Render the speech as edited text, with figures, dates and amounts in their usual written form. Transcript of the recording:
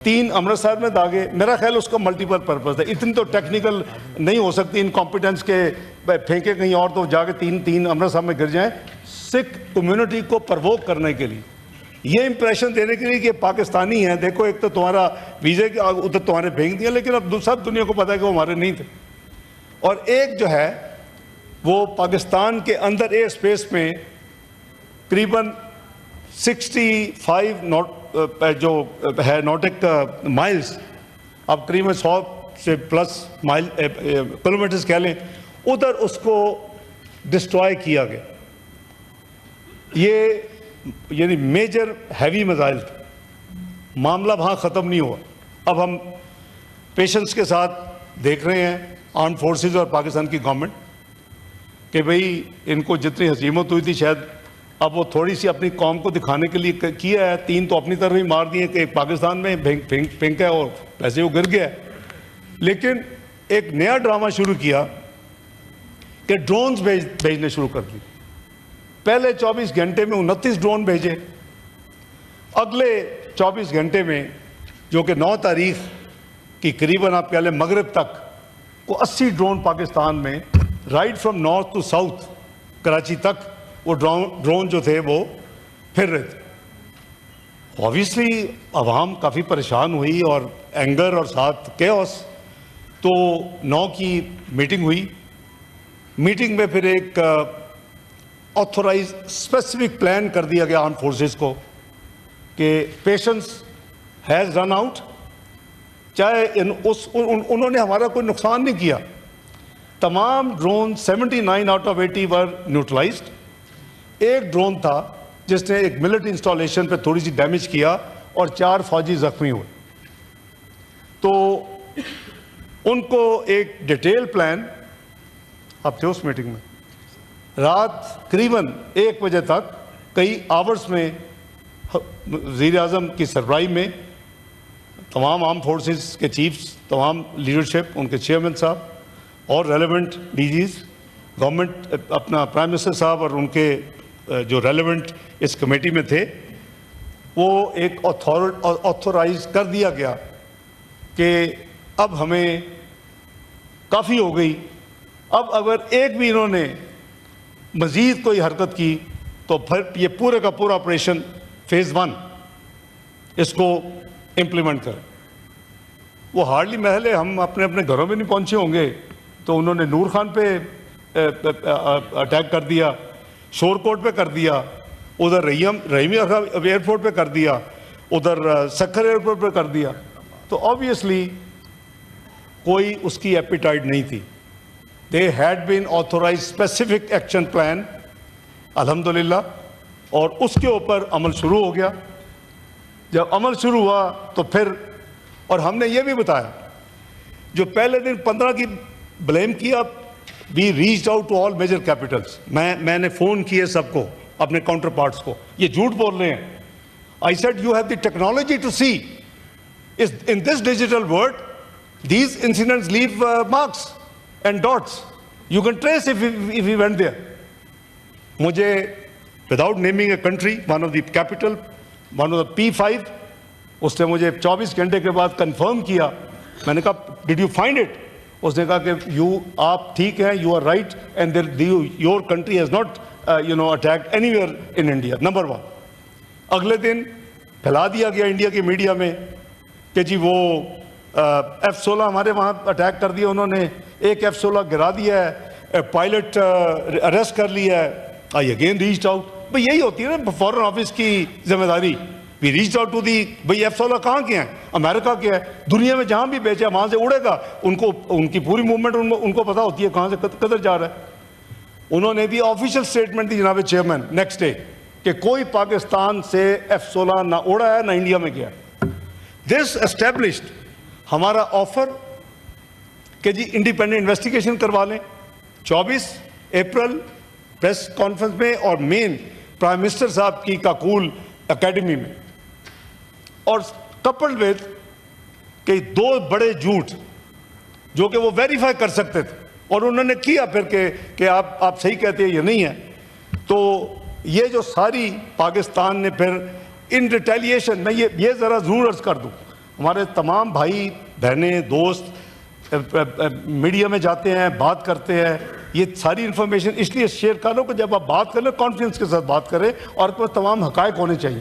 3 अमृतसर में दागे, मेरा ख्याल उसका मल्टीपल पर्पस है। इतनी तो टेक्निकल नहीं हो सकती इनकॉम्पिटेंस के फेंके कहीं और तो जाके तीन अमृतसर में गिर जाएं। सिख कम्युनिटी को प्रवोक करने के लिए, ये इंप्रेशन देने के लिए कि पाकिस्तानी हैं, देखो एक तो तुम्हारा वीजे के उधर तुम्हारे फेंक दिया, लेकिन अब सब दुनिया को पता है कि वो हमारे नहीं थे। और एक जो है वो पाकिस्तान के अंदर एयर स्पेस में करीबन 65 जो है नॉटिक माइल्स, अब करीबन 100 से प्लस माइल किलोमीटर्स कह लें, उधर उसको डिस्ट्रॉय किया गया। ये यानी मेजर हैवी मिसाइल मामला वहाँ ख़त्म नहीं हुआ। अब हम पेशेंस के साथ देख रहे हैं आर्म फोर्सेस और पाकिस्तान की गवर्नमेंट कि भाई इनको जितनी हसीमत हुई थी शायद अब वो थोड़ी सी अपनी कौम को दिखाने के लिए किया है। 3 तो अपनी तरफ ही मार दिए कि एक पाकिस्तान में फेंका है और वैसे वो गिर गया है। लेकिन एक नया ड्रामा शुरू किया कि ड्रोन्स भेजने शुरू कर दी। पहले 24 घंटे में 29 ड्रोन भेजे, अगले 24 घंटे में जो कि 9 तारीख की करीबन आप कह लें मगरिब तक को 80 ड्रोन पाकिस्तान में right from north to south Karachi तक वो ड्रोन जो थे वो फिर रहे थे। ऑब्वियसली अवाम काफ़ी परेशान हुई और एंगर और साथ केओस। तो 9 की मीटिंग हुई। मीटिंग में फिर एक ऑथोराइज स्पेसिफिक प्लान कर दिया गया आर्म फोर्सेस को कि पेशेंस हैज़ रन आउट। चाहे उन्होंने हमारा कोई नुकसान नहीं किया। तमाम drone 79 out of 80 were neutralised. एक ड्रोन था जिसने एक मिलिट्री इंस्टॉलेशन पे थोड़ी सी डैमेज किया और 4 फौजी जख्मी हुए। तो उनको एक डिटेल प्लान, आप थे उस मीटिंग में, रात करीबन 1 बजे तक कई आवर्स में वज़ीर आज़म की सरबराही में तमाम आर्म फोर्सेस के चीफ्स, तमाम लीडरशिप, उनके चेयरमैन साहब और रेलेवेंट डीजीज, गवर्नमेंट अपना प्राइम मिनिस्टर साहब और उनके जो रेलेवेंट इस कमेटी में थे, वो एक ऑथोराइज कर दिया गया कि अब हमें काफ़ी हो गई। अब अगर एक भी इन्होंने मज़ीद कोई हरकत की तो फिर ये पूरे का पूरा ऑपरेशन फेज़ 1 इसको इम्प्लीमेंट करें। वो हार्डली महले हम अपने अपने घरों में नहीं पहुंचे होंगे तो उन्होंने नूर खान पे अटैक कर दिया, शोरकोट पे कर दिया, उधर रहीमी एयरपोर्ट पे कर दिया, उधर सक्खर एयरपोर्ट पे कर दिया। तो ऑब्वियसली कोई उसकी एपिटाइट नहीं थी। They had been authorise specific action plan अल्हम्दुलिल्लाह, और उसके ऊपर अमल शुरू हो गया। जब अमल शुरू हुआ तो फिर, और हमने ये भी बताया, जो पहले दिन 15 की ब्लेम किया, we reached out to all major capitals. मैंने फ़ोन किए सबको, अपने काउंटर पार्ट्स को, ये झूठ बोल रहे हैं। I said you have the technology to see is in this digital world these incidents leave marks and dots, you can trace if you went there. मुझे without naming a country, one of the capital, one of the P5, उसने मुझे 24 घंटे के बाद confirm किया। मैंने कहा did you find it? उसने कहा कि आप ठीक हैं, you are right, and your country has not attacked anywhere in India, number 1। अगले दिन फैला दिया गया इंडिया की मीडिया में कि जी वो F-16 हमारे वहाँ अटैक कर दिया उन्होंने, एक F-16 गिरा दिया है, पायलट अरेस्ट कर लिया है। I again reached out. भाई यही होती है ना फॉरेन ऑफिस की जिम्मेदारी। We reached out to the, भाई F-16 कहाँ के हैं? अमेरिका के है, दुनिया में जहाँ भी बेचा वहाँ से उड़ेगा। उनको उनकी पूरी मूवमेंट उनको पता होती है कहाँ से किधर जा रहा है। उन्होंने भी ऑफिशियल स्टेटमेंट दी जनाब चेयरमैन नेक्स्ट डे कि कोई पाकिस्तान से F-16 ना उड़ा है ना इंडिया में गया। दिस एस्टेब्लिश्ड हमारा ऑफर कि जी इंडिपेंडेंट इन्वेस्टिगेशन करवा लें। 24 अप्रैल प्रेस कॉन्फ्रेंस में और मेन प्राइम मिनिस्टर साहब की काकूल एकेडमी में, और कपल्ड विद कि 2 बड़े झूठ जो कि वो वेरीफाई कर सकते थे, और उन्होंने किया फिर कि आप सही कहते हैं ये नहीं है। तो ये जो सारी पाकिस्तान ने फिर इन रिटेलिएशन, मैं ये ज़रा ज़रूर अर्ज़ कर दूँ, हमारे तमाम भाई बहनें दोस्त मीडिया में जाते हैं, बात करते हैं, ये सारी इन्फॉर्मेशन इसलिए शेयर करो कि जब आप बात करें कॉन्फिडेंस के साथ बात करें और तमाम हकायक होने चाहिए।